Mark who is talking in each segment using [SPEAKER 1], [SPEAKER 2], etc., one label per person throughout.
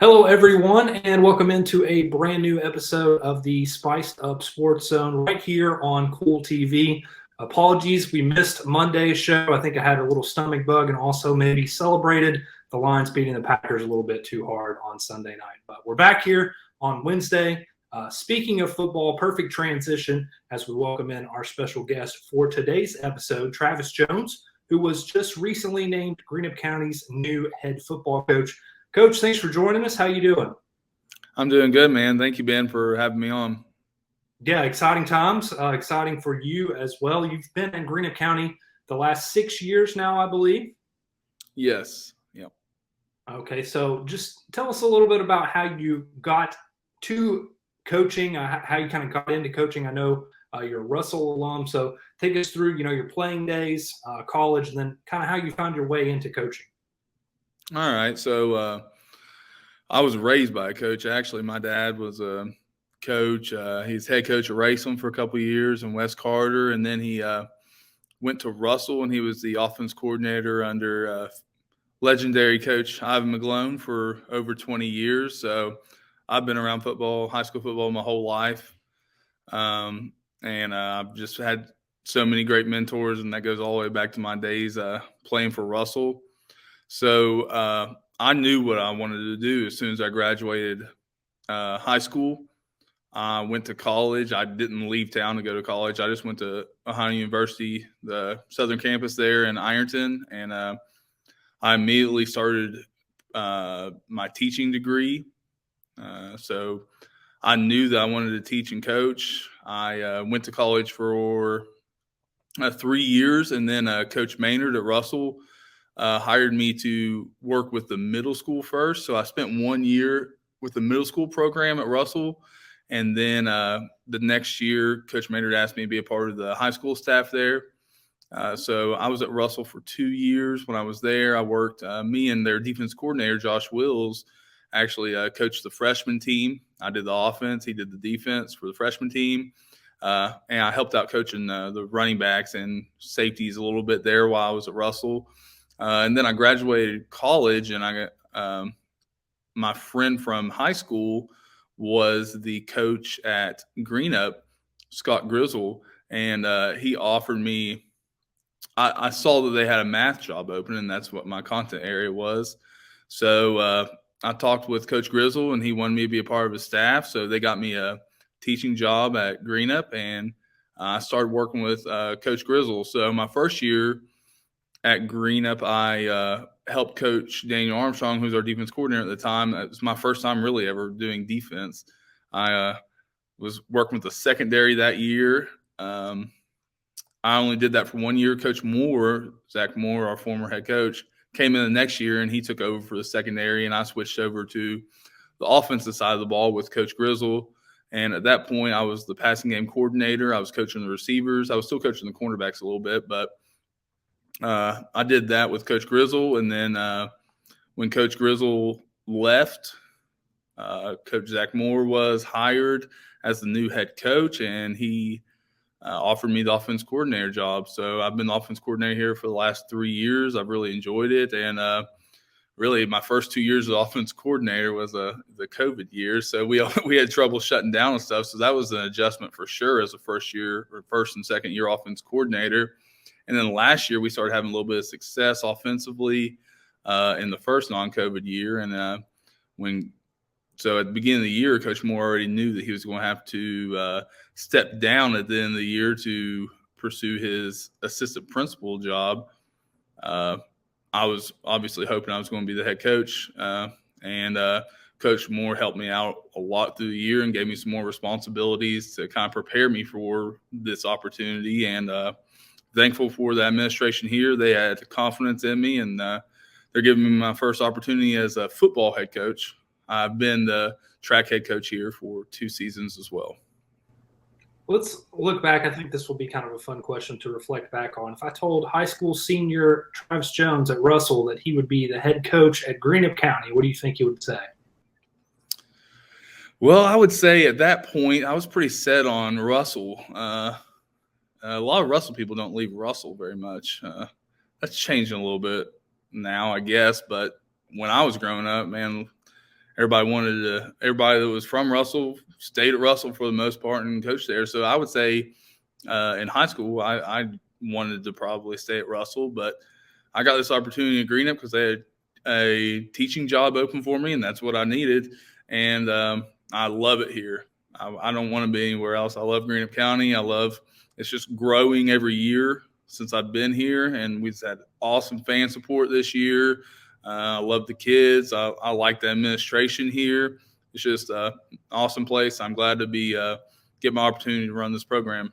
[SPEAKER 1] Hello, everyone, and welcome into a brand new episode of the Spiced Up Sports Zone right here on Cool TV. Apologies, we missed Monday's show. I think I had a little stomach bug and also maybe celebrated the Lions beating the Packers a little bit too hard on Sunday night. But we're back here on Wednesday. Speaking of football, perfect transition as we welcome in our special guest for today's episode, Travis Jones, who was just recently named Greenup County's new head football coach. Coach, thanks for joining us. How you doing?
[SPEAKER 2] I'm doing good, man. Thank you, Ben, for having me on.
[SPEAKER 1] Yeah, exciting times. Exciting for you as well. You've been in Greenup County the last 6 years now, I believe.
[SPEAKER 2] Yes. Yep.
[SPEAKER 1] Okay, so just tell us a little bit about how you got to coaching, how you kind of got into coaching. I know you're a Russell alum, so take us through, your playing days, college, and then kind of how you found your way into coaching.
[SPEAKER 2] All right. So I was raised by a coach. Actually, my dad was a coach. He's head coach at Raceland for a couple of years in West Carter, and then he went to Russell, and he was the offense coordinator under legendary coach Ivan McGlone for over 20 years. So I've been around football, high school football, my whole life, and I've just had so many great mentors, and that goes all the way back to my days playing for Russell. So I knew what I wanted to do as soon as I graduated high school. I went to college. I didn't leave town to go to college. I just went to Ohio University, the southern campus there in Ironton, and I immediately started my teaching degree. So I knew that I wanted to teach and coach. I went to college for 3 years, and then Coach Maynard at Russell hired me to work with the middle school first. So I spent 1 year with the middle school program at Russell. And then the next year, Coach Maynard asked me to be a part of the high school staff there. So I was at Russell for 2 years. When I was there, I worked, me and their defense coordinator, Josh Wills, actually coached the freshman team. I did the offense. He did the defense for the freshman team. And I helped out coaching the running backs and safeties a little bit there while I was at Russell. And then I graduated college, and I got my friend from high school was the coach at Greenup, Scott Grizzle, and he offered me. I saw that they had a math job open, and that's what my content area was. So I talked with Coach Grizzle, and he wanted me to be a part of his staff. So they got me a teaching job at Greenup, and I started working with Coach Grizzle. So my first year at Greenup, I helped coach Daniel Armstrong, who's our defense coordinator at the time. It was my first time really ever doing defense. I was working with the secondary that year. I only did that for 1 year. Coach Moore, Zach Moore, our former head coach, came in the next year, and he took over for the secondary, and I switched over to the offensive side of the ball with Coach Grizzle. And at that point, I was the passing game coordinator. I was coaching the receivers. I was still coaching the cornerbacks a little bit, but I did that with Coach Grizzle. And then when Coach Grizzle left, Coach Zach Moore was hired as the new head coach, and he offered me the offense coordinator job. So I've been the offense coordinator here for the last 3 years. I've really enjoyed it. And really my first 2 years as offense coordinator was the COVID year. So we had trouble shutting down and stuff. So that was an adjustment for sure as a first and second year offense coordinator. And then last year we started having a little bit of success offensively in the first non-COVID year. And so at the beginning of the year, Coach Moore already knew that he was going to have to step down at the end of the year to pursue his assistant principal job. I was obviously hoping I was going to be the head coach, and Coach Moore helped me out a lot through the year and gave me some more responsibilities to kind of prepare me for this opportunity. And thankful for the administration here. They had confidence in me, and they're giving me my first opportunity as a football head coach. I've been the track head coach here for 2 seasons as well.
[SPEAKER 1] Let's look back. I think this will be kind of a fun question to reflect back on. If I told high school senior Travis Jones at Russell that he would be the head coach at Greenup County, what do you think he would say?
[SPEAKER 2] Well, I would say at that point, I was pretty set on Russell. A lot of Russell people don't leave Russell very much. That's changing a little bit now, I guess. But when I was growing up, man, everybody that was from Russell stayed at Russell for the most part and coached there. So I would say in high school, I wanted to probably stay at Russell, but I got this opportunity at Greenup because they had a teaching job open for me, and that's what I needed. And I love it here. I don't want to be anywhere else. I love Greenup County. It's just growing every year since I've been here, and we've had awesome fan support this year. I love the kids. I like the administration here. It's just an awesome place. I'm glad to get my opportunity to run this program.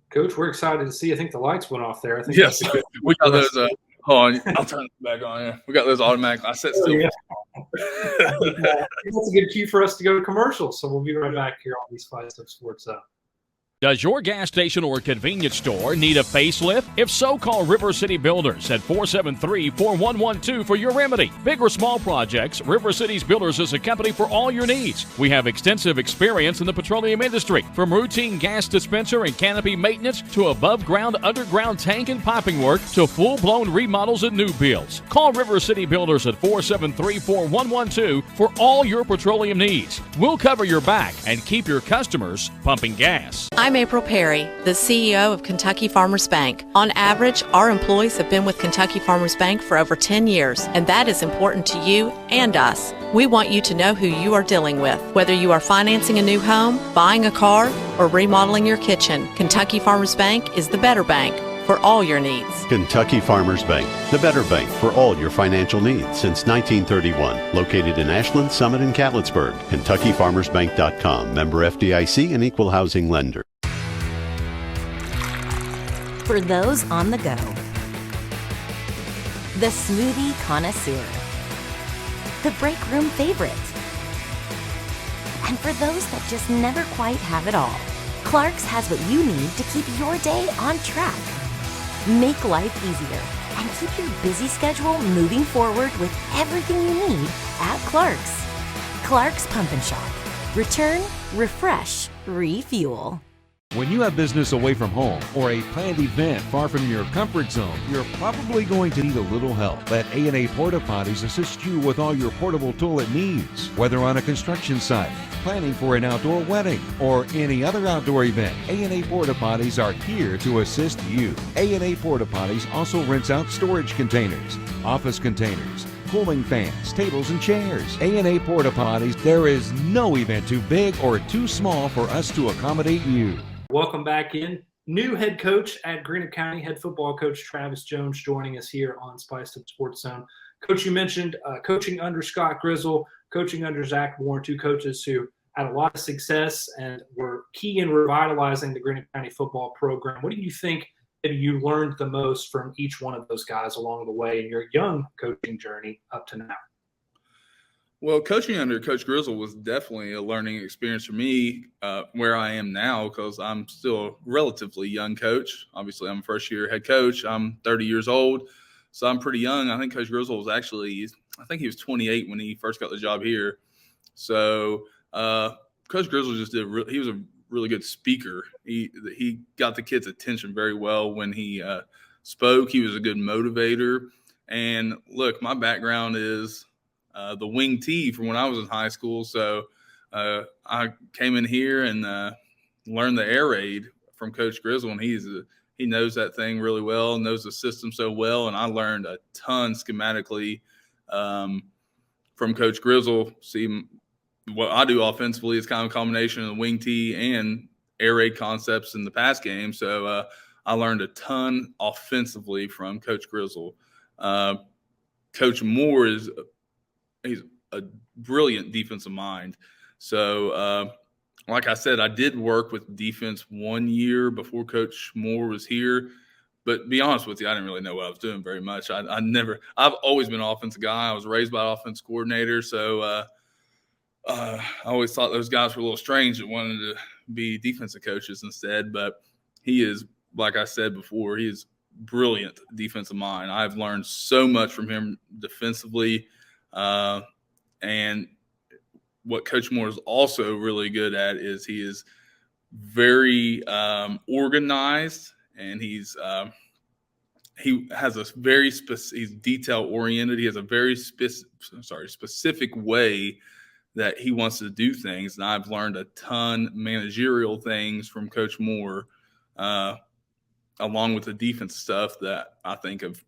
[SPEAKER 1] Coach, we're excited to see. I think the lights went off there. I think
[SPEAKER 2] yes, we got those. Hold on, I'll turn it back on. Yeah, we got those automatic. I set still.
[SPEAKER 1] Yeah. That's a good cue for us to go to commercials. So we'll be right back here on the Spiced Up Sports Zone.
[SPEAKER 3] Does your gas station or convenience store need a facelift? If so, call River City Builders at 473-4112 for your remedy. Big or small projects, River City's Builders is a company for all your needs. We have extensive experience in the petroleum industry, from routine gas dispenser and canopy maintenance to above-ground, underground tank and piping work to full-blown remodels and new builds. Call River City Builders at 473-4112 for all your petroleum needs. We'll cover your back and keep your customers pumping gas.
[SPEAKER 4] I'm April Perry, the CEO of Kentucky Farmers Bank. On average, our employees have been with Kentucky Farmers Bank for over 10 years, and that is important to you and us. We want you to know who you are dealing with. Whether you are financing a new home, buying a car, or remodeling your kitchen, Kentucky Farmers Bank is the better bank for all your needs.
[SPEAKER 5] Kentucky Farmers Bank, the better bank for all your financial needs since 1931. Located in Ashland, Summit, and Catlettsburg. KentuckyFarmersBank.com. Member FDIC and equal housing lender.
[SPEAKER 6] For those on the go, the smoothie connoisseur, the break room favorite, and for those that just never quite have it all, Clark's has what you need to keep your day on track. Make life easier and keep your busy schedule moving forward with everything you need at Clark's. Clark's Pump and Shop. Return, refresh, refuel.
[SPEAKER 7] When you have business away from home or a planned event far from your comfort zone, you're probably going to need a little help. Let A&A Porta Potties assist you with all your portable toilet needs. Whether on a construction site, planning for an outdoor wedding, or any other outdoor event, A&A Porta Potties are here to assist you. A&A Porta Potties also rents out storage containers, office containers, cooling fans, tables, and chairs. A&A Porta Potties, there is no event too big or too small for us to accommodate you.
[SPEAKER 1] Welcome back in. New head coach at Greenup County, head football coach Travis Jones joining us here on Spiced Up Sports Zone. Coach, you mentioned coaching under Scott Grizzle, coaching under Zach Warren, two coaches who had a lot of success and were key in revitalizing the Greenup County football program. What do you think that you learned the most from each one of those guys along the way in your young coaching journey up to now?
[SPEAKER 2] Well, coaching under Coach Grizzle was definitely a learning experience for me where I am now, because I'm still a relatively young coach. Obviously, I'm a first-year head coach. I'm 30 years old, so I'm pretty young. I think Coach Grizzle was I think he was 28 when he first got the job here. So Coach Grizzle he was a really good speaker. He got the kids' attention very well when he spoke. He was a good motivator. And look, my background is the wing tee from when I was in high school. So I came in here and learned the air raid from Coach Grizzle, and he knows that thing really well, knows the system so well. And I learned a ton schematically from Coach Grizzle. See, what I do offensively is kind of a combination of the wing tee and air raid concepts in the pass game. So I learned a ton offensively from Coach Grizzle. Coach Moore he's a brilliant defensive mind. So, like I said, I did work with defense 1 year before Coach Moore was here. But to be honest with you, I didn't really know what I was doing very much. I've always been an offensive guy. I was raised by an offense coordinator. So I always thought those guys were a little strange that wanted to be defensive coaches instead. But he is, like I said before, he is brilliant defensive mind. I've learned so much from him defensively. And what Coach Moore is also really good at is he is very organized, and he has a very he's detail oriented. He has a very specific way that he wants to do things. And I've learned a ton managerial things from Coach Moore, along with the defense stuff that I think have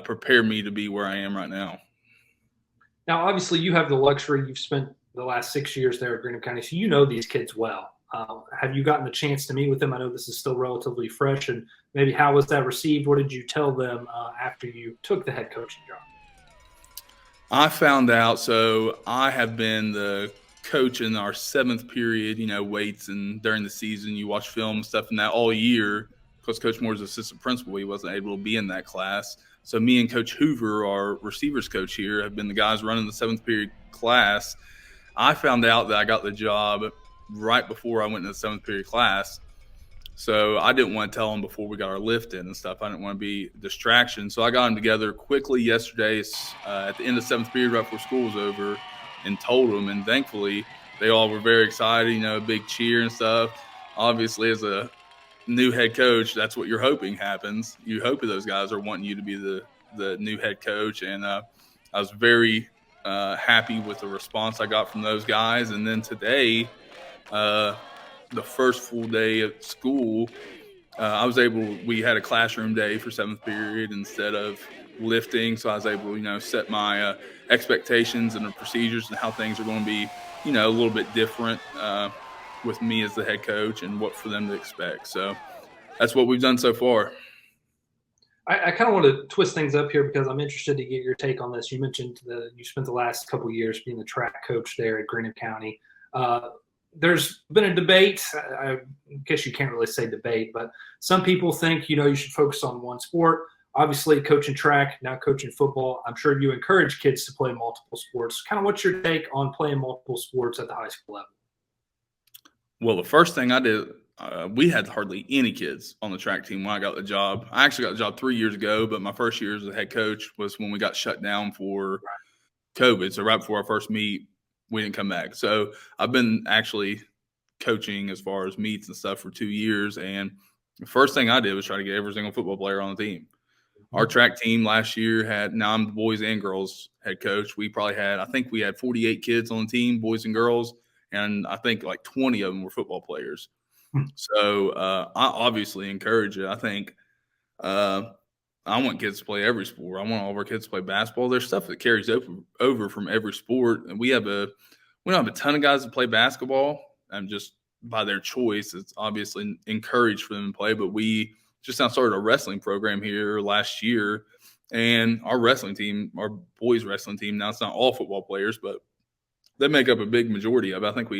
[SPEAKER 2] prepared me to be where I am right now.
[SPEAKER 1] Now, obviously, you have the luxury. You've spent the last 6 years there at Greenup County, so you know these kids well. Have you gotten the chance to meet with them? I know this is still relatively fresh, and maybe how was that received? What did you tell them after you took the head coaching job?
[SPEAKER 2] I found out, so I have been the coach in our 7th period, weights, and during the season you watch film and stuff and that all year because Coach Moore's assistant principal, he wasn't able to be in that class. So me and Coach Hoover, our receivers coach here, have been the guys running the 7th period class. I found out that I got the job right before I went into the 7th period class. So I didn't want to tell them before we got our lift in and stuff. I didn't want to be a distraction. So I got them together quickly yesterday at the end of 7th period right before school was over and told them. And thankfully, they all were very excited, a big cheer and stuff. Obviously, as a new head coach, that's what you're hoping happens. You hope that those guys are wanting you to be the new head coach. And I was very happy with the response I got from those guys. And then today, the first full day of school, we had a classroom day for 7th period instead of lifting. So I was able to, set my expectations and the procedures and how things are going to be, a little bit different with me as the head coach and what for them to expect. So that's what we've done so far.
[SPEAKER 1] I kind of want to twist things up here because I'm interested to get your take on this. You mentioned that you spent the last couple of years being the track coach there at Greenup County. There's been a debate. I guess you can't really say debate, but some people think, you should focus on one sport. Obviously, coaching track, now coaching football. I'm sure you encourage kids to play multiple sports. Kind of what's your take on playing multiple sports at the high school level?
[SPEAKER 2] Well, the first thing I did, we had hardly any kids on the track team when I got the job. I actually got the job 3 years ago, but my first year as a head coach was when we got shut down for COVID. So right before our first meet, we didn't come back. So I've been actually coaching as far as meets and stuff for 2 years. And the first thing I did was try to get every single football player on the team. Our track team last year now I'm the boys and girls head coach. We had 48 kids on the team, boys and girls. And I think like 20 of them were football players. So I obviously encourage it. I think I want kids to play every sport. I want all of our kids to play basketball. There's stuff that carries over from every sport. And we don't have a ton of guys that play basketball. And just by their choice, it's obviously encouraged for them to play. But we just now started a wrestling program here last year. And our wrestling team, our boys wrestling team, now it's not all football players, but they make up a big majority of it. I think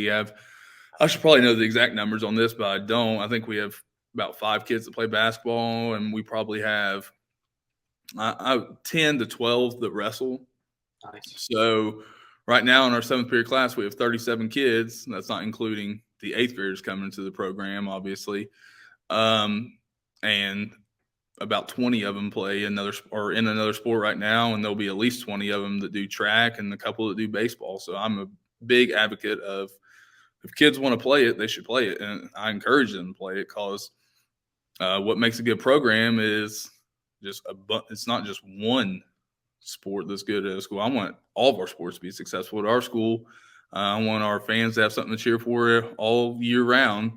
[SPEAKER 2] I should probably know the exact numbers on this, but I don't. I think we have about 5 kids that play basketball, and we probably have 10 to 12 that wrestle. Nice. So right now in our 7th period class, we have 37 kids. That's not including the 8th graders coming into the program, obviously. And about 20 of them play in another sport right now, and there'll be at least 20 of them that do track and a couple that do baseball. So I'm a big advocate of if kids want to play it, they should play it, and I encourage them to play it because what makes a good program is it's not just one sport that's good at a school. I want all of our sports to be successful at our school. I want our fans to have something to cheer for all year round.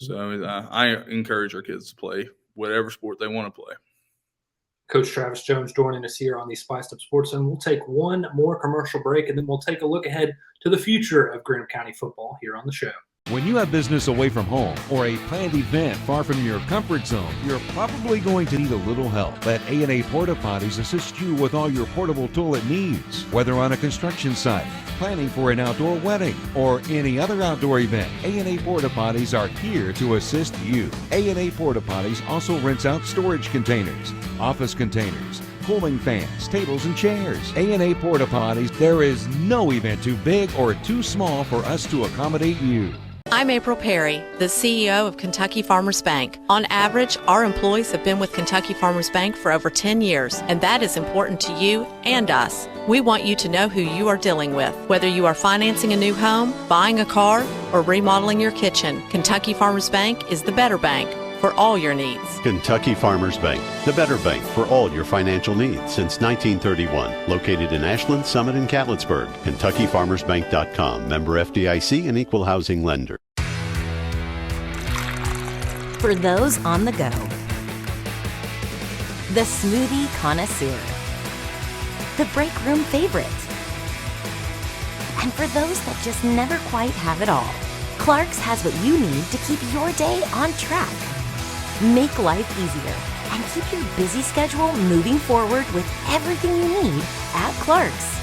[SPEAKER 2] So I encourage our kids to play whatever sport they want to play.
[SPEAKER 1] Coach Travis Jones joining us here on the Spiced Up Sports Zone. We'll take one more commercial break, and then we'll take a look ahead to the future of Greenup County football here on the show.
[SPEAKER 7] When you have business away from home or a planned event far from your comfort zone, you're probably going to need a little help. Let A&A Porta Potties assist you with all your portable toilet needs. Whether on a construction site, planning for an outdoor wedding, or any other outdoor event, A&A Porta Potties are here to assist you. A&A Porta Potties also rents out storage containers, office containers, cooling fans, tables, and chairs. A&A Porta Potties, there is no event too big or too small for us to accommodate you.
[SPEAKER 4] I'm April Perry, the CEO of Kentucky Farmers Bank. On average, our employees have been with Kentucky Farmers Bank for over 10 years, and that is important to you and us. We want you to know who you are dealing with. Whether you are financing a new home, buying a car, or remodeling your kitchen, Kentucky Farmers Bank is the better bank. for all your needs.
[SPEAKER 5] Kentucky Farmers Bank, the better bank for all your financial needs since 1931. Located in Ashland, Summit, and Catlettsburg. KentuckyFarmersBank.com. Member FDIC and equal housing lender.
[SPEAKER 6] For those on the go, the smoothie connoisseur, the break room favorite, and for those that just never quite have it all, Clark's has what you need to keep your day on track. Make life easier and keep your busy schedule moving forward with everything you need at Clark's.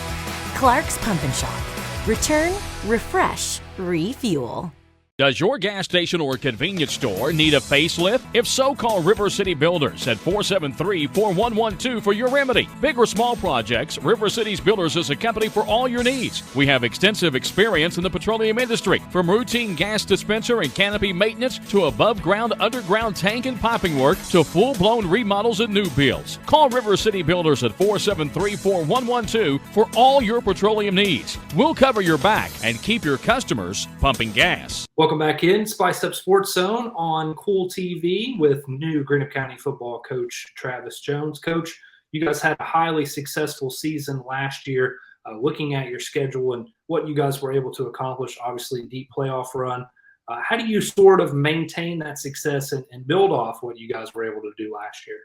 [SPEAKER 6] Clark's Pump and Shop. Return, refresh, refuel.
[SPEAKER 3] Does your gas station or convenience store need a facelift? If so, call River City Builders at 473-4112 for your remedy. Big or small projects, River City's Builders is a company for all your needs. We have extensive experience in the petroleum industry, from routine gas dispenser and canopy maintenance to above-ground, underground tank and piping work to full-blown remodels and new builds. Call River City Builders at 473-4112 for all your petroleum needs. We'll cover your back and keep your customers pumping gas.
[SPEAKER 1] Welcome back in Spiced Up Sports Zone on Cool TV with new Greenup County football coach Travis Jones. Coach, you guys had a highly successful season last year. Looking at your schedule and what you guys were able to accomplish, obviously deep playoff run. How do you sort of maintain that success and build off what you guys were able to do last year?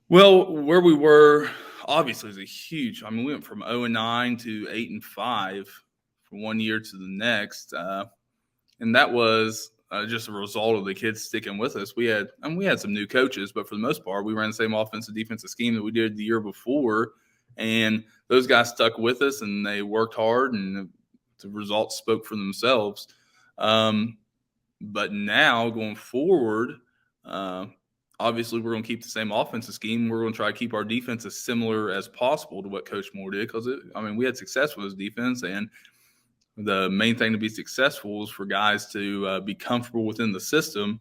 [SPEAKER 2] Well, where we were obviously is a huge. We went from 0-9 to 8-5. From 1 year to the next, and that was just a result of the kids sticking with us. We had some new coaches, but for the most part, we ran the same offensive defensive scheme that we did the year before, and those guys stuck with us and they worked hard, and the results spoke for themselves. But now going forward, obviously we're going to keep the same offensive scheme. We're going to try to keep our defense as similar as possible to what Coach Moore did, because we had success with his defense, and the main thing to be successful is for guys to be comfortable within the system.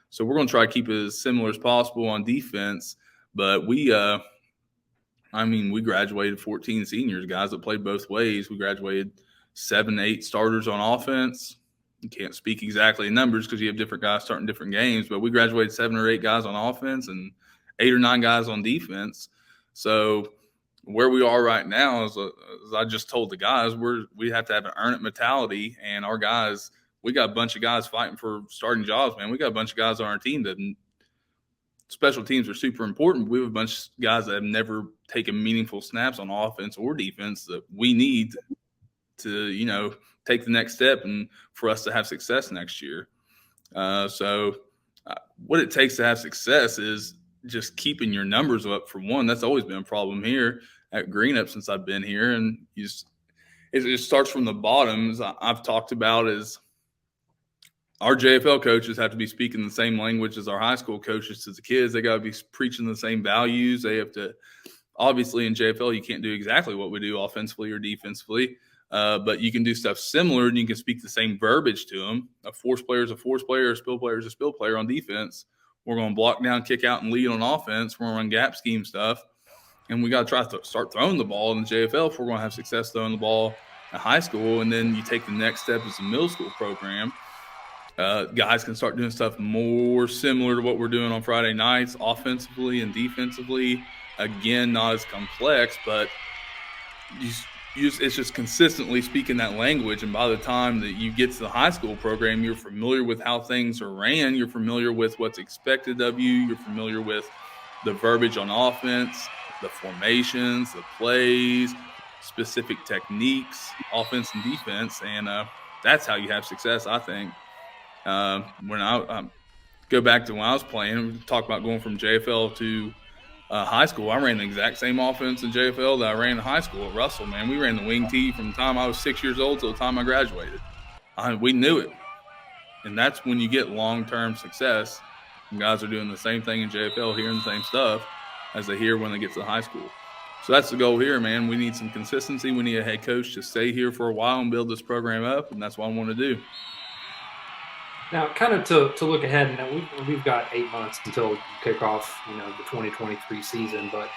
[SPEAKER 2] So we're going to try to keep it as similar as possible on defense. But we graduated 14 seniors, guys that played both ways. We graduated 7, 8 starters on offense. You can't speak exactly in numbers because you have different guys starting different games, but we graduated 7 or 8 guys on offense and 8 or 9 guys on defense. So where we are right now is, as I just told the guys, we have to have an earn it mentality, and our guys, we got a bunch of guys fighting for starting jobs, man. We got a bunch of guys on our team that special teams are super important. We have a bunch of guys that have never taken meaningful snaps on offense or defense that we need to, take the next step and for us to have success next year. So what it takes to have success is just keeping your numbers up. For one, that's always been a problem here at Greenup since I've been here. And it starts from the bottom. As I've talked about, is our JFL coaches have to be speaking the same language as our high school coaches to the kids. They got to be preaching the same values. They have to, obviously in JFL, you can't do exactly what we do offensively or defensively, but you can do stuff similar, and you can speak the same verbiage to them. A force player is a force player, a spill player is a spill player on defense. We're going to block down, kick out, and lead on offense. We're going to run gap scheme stuff. And we got to try to start throwing the ball in the JFL if we're going to have success throwing the ball at high school. And then you take the next step as a middle school program. Guys can start doing stuff more similar to what we're doing on Friday nights, offensively and defensively. Again, not as complex, but it's just consistently speaking that language. And by the time that you get to the high school program, you're familiar with how things are ran. You're familiar with what's expected of you. You're familiar with the verbiage on offense, the formations, the plays, specific techniques, offense and defense. And that's how you have success, I think. When I go back to when I was playing, we talk about going from JFL to high school. I ran the exact same offense in JFL that I ran in high school at Russell, man. We ran the wing tee from the time I was 6 years old till the time I graduated. We knew it. And that's when you get long-term success. And guys are doing the same thing in JFL, hearing the same stuff as they hear when they get to the high school. So that's the goal here, man. We need some consistency. We need a head coach to stay here for a while and build this program up, and that's what I want to do.
[SPEAKER 1] Now, kind of to look ahead, now we've got 8 months until you kick off, the 2023 season. But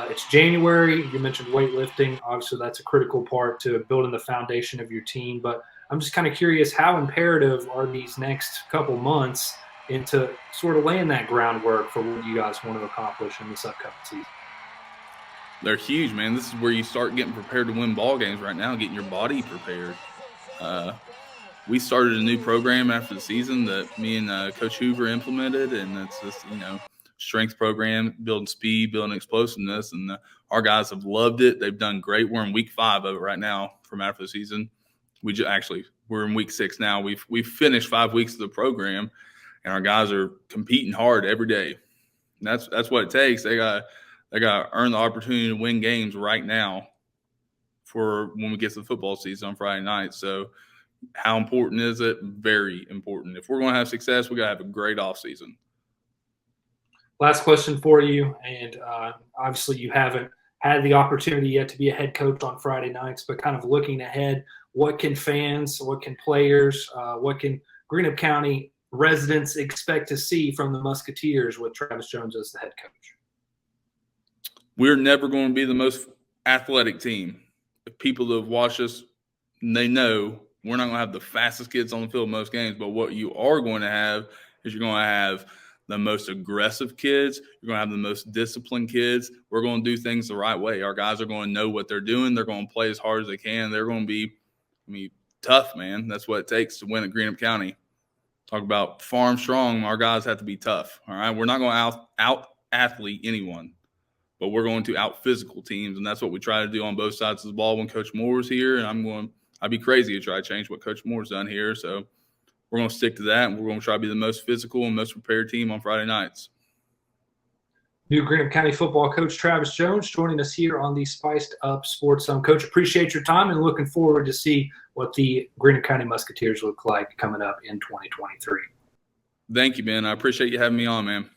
[SPEAKER 1] it's January. You mentioned weightlifting. Obviously, that's a critical part to building the foundation of your team. But I'm just kind of curious, how imperative are these next couple months into sort of laying that groundwork for what you guys want to accomplish in this upcoming season?
[SPEAKER 2] They're huge, man. This is where you start getting prepared to win ball games right now, getting your body prepared. We started a new program after the season that me and Coach Hoover implemented, and it's just, strength program, building speed, building explosiveness, and our guys have loved it. They've done great. We're in week 5 of it right now from after the season. We're in week 6 now. We've finished 5 weeks of the program, and our guys are competing hard every day. And that's what it takes. They got to earn the opportunity to win games right now for when we get to the football season on Friday night. So how important is it? Very important. If we're going to have success, we got to have a great offseason.
[SPEAKER 1] Last question for you, and obviously you haven't had the opportunity yet to be a head coach on Friday nights, but kind of looking ahead, what can fans, what can players, what can Greenup County residents expect to see from the Musketeers with Travis Jones as the head coach?
[SPEAKER 2] We're never going to be the most athletic team. If people that have watched us, they know we're not going to have the fastest kids on the field most games, but what you are going to have is you're going to have the most aggressive kids. You're going to have the most disciplined kids. We're going to do things the right way. Our guys are going to know what they're doing. They're going to play as hard as they can. They're going to be tough, man. That's what it takes to win at Greenup County. Talk about farm strong. Our guys have to be tough. All right. We're not going to out athlete anyone, but we're going to out physical teams. And that's what we try to do on both sides of the ball when Coach Moore's here. And I'd be crazy to try to change what Coach Moore's done here. So we're going to stick to that, and we're going to try to be the most physical and most prepared team on Friday nights.
[SPEAKER 1] New Greenup County football coach Travis Jones joining us here on the Spiced Up Sports Zone. Coach, appreciate your time and looking forward to see what the Greenup County Musketeers look like coming up in 2023.
[SPEAKER 2] Thank you, Ben. I appreciate you having me on, man.